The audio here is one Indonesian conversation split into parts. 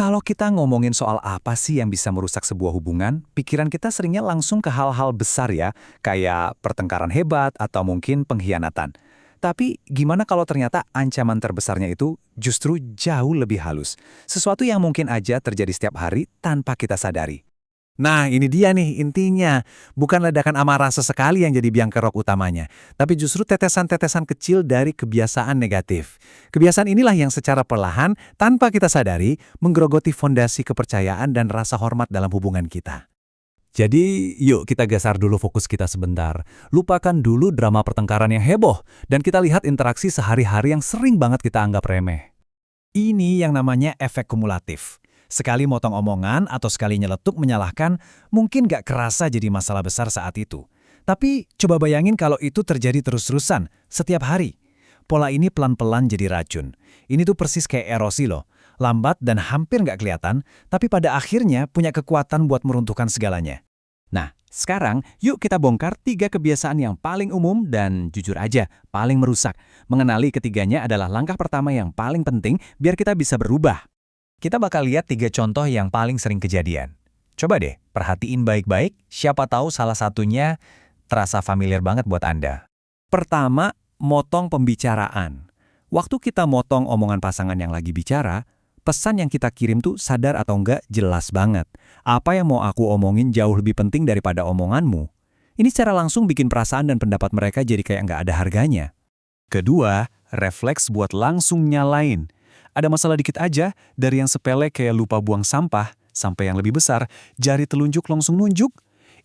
Kalau kita ngomongin soal apa sih yang bisa merusak sebuah hubungan, pikiran kita seringnya langsung ke hal-hal besar ya, kayak pertengkaran hebat atau mungkin pengkhianatan. Tapi gimana kalau ternyata ancaman terbesarnya itu justru jauh lebih halus? Sesuatu yang mungkin aja terjadi setiap hari tanpa kita sadari. Nah, ini dia nih intinya. Bukan ledakan amarah sesekali yang jadi biang kerok utamanya, tapi justru tetesan-tetesan kecil dari kebiasaan negatif. Kebiasaan inilah yang secara perlahan, tanpa kita sadari, menggerogoti fondasi kepercayaan dan rasa hormat dalam hubungan kita. Jadi, yuk kita geser dulu fokus kita sebentar. Lupakan dulu drama pertengkaran yang heboh, dan kita lihat interaksi sehari-hari yang sering banget kita anggap remeh. Ini yang namanya efek kumulatif. Sekali motong omongan atau sekali nyeletuk menyalahkan, mungkin gak kerasa jadi masalah besar saat itu. Tapi coba bayangin kalau itu terjadi terus-terusan, setiap hari. Pola ini pelan-pelan jadi racun. Ini tuh persis kayak erosi loh. Lambat dan hampir gak kelihatan, tapi pada akhirnya punya kekuatan buat meruntuhkan segalanya. Nah, sekarang yuk kita bongkar 3 kebiasaan yang paling umum dan jujur aja, paling merusak. Mengenali ketiganya adalah langkah pertama yang paling penting biar kita bisa berubah. Kita bakal lihat 3 contoh yang paling sering kejadian. Coba deh, perhatiin baik-baik, siapa tahu salah satunya terasa familiar banget buat Anda. Pertama, motong pembicaraan. Waktu kita motong omongan pasangan yang lagi bicara, pesan yang kita kirim tuh sadar atau enggak jelas banget. Apa yang mau aku omongin jauh lebih penting daripada omonganmu. Ini secara langsung bikin perasaan dan pendapat mereka jadi kayak nggak ada harganya. Kedua, refleks buat langsung nyalain. Ada masalah dikit aja, dari yang sepele kayak lupa buang sampah, sampai yang lebih besar, jari telunjuk langsung nunjuk.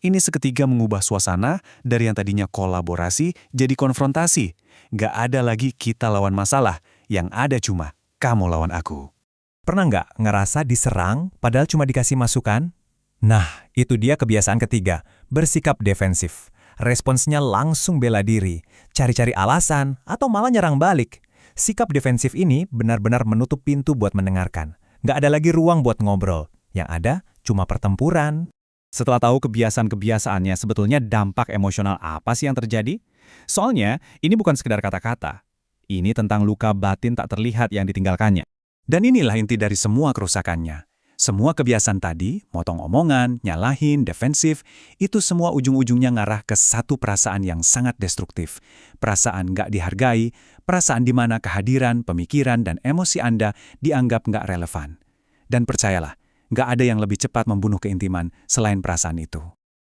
Ini seketika mengubah suasana dari yang tadinya kolaborasi jadi konfrontasi. Nggak ada lagi kita lawan masalah, yang ada cuma kamu lawan aku. Pernah nggak ngerasa diserang padahal cuma dikasih masukan? Nah, itu dia kebiasaan ketiga, bersikap defensif. Responsnya langsung bela diri, cari-cari alasan, atau malah nyerang balik. Sikap defensif ini benar-benar menutup pintu buat mendengarkan. Nggak ada lagi ruang buat ngobrol. Yang ada cuma pertempuran. Setelah tahu kebiasaan-kebiasaannya, sebetulnya dampak emosional apa sih yang terjadi? Soalnya, ini bukan sekedar kata-kata. Ini tentang luka batin tak terlihat yang ditinggalkannya. Dan inilah inti dari semua kerusakannya. Semua kebiasaan tadi, motong omongan, nyalahin, defensif, itu semua ujung-ujungnya ngarah ke satu perasaan yang sangat destruktif. Perasaan nggak dihargai, perasaan di mana kehadiran, pemikiran, dan emosi Anda dianggap nggak relevan. Dan percayalah, nggak ada yang lebih cepat membunuh keintiman selain perasaan itu.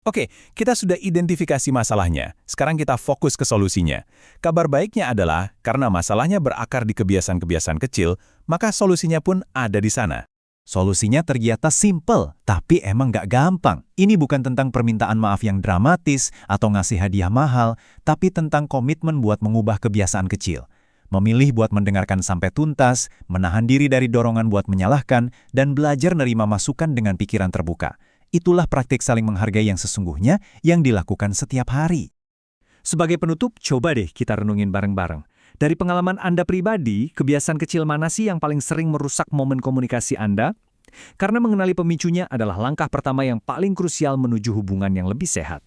Oke, kita sudah identifikasi masalahnya. Sekarang kita fokus ke solusinya. Kabar baiknya adalah, karena masalahnya berakar di kebiasaan-kebiasaan kecil, maka solusinya pun ada di sana. Solusinya ternyata simple, tapi emang nggak gampang. Ini bukan tentang permintaan maaf yang dramatis atau ngasih hadiah mahal, tapi tentang komitmen buat mengubah kebiasaan kecil. Memilih buat mendengarkan sampai tuntas, menahan diri dari dorongan buat menyalahkan, dan belajar nerima masukan dengan pikiran terbuka. Itulah praktik saling menghargai yang sesungguhnya yang dilakukan setiap hari. Sebagai penutup, coba deh kita renungin bareng-bareng. Dari pengalaman Anda pribadi, kebiasaan kecil mana sih yang paling sering merusak momen komunikasi Anda? Karena mengenali pemicunya adalah langkah pertama yang paling krusial menuju hubungan yang lebih sehat.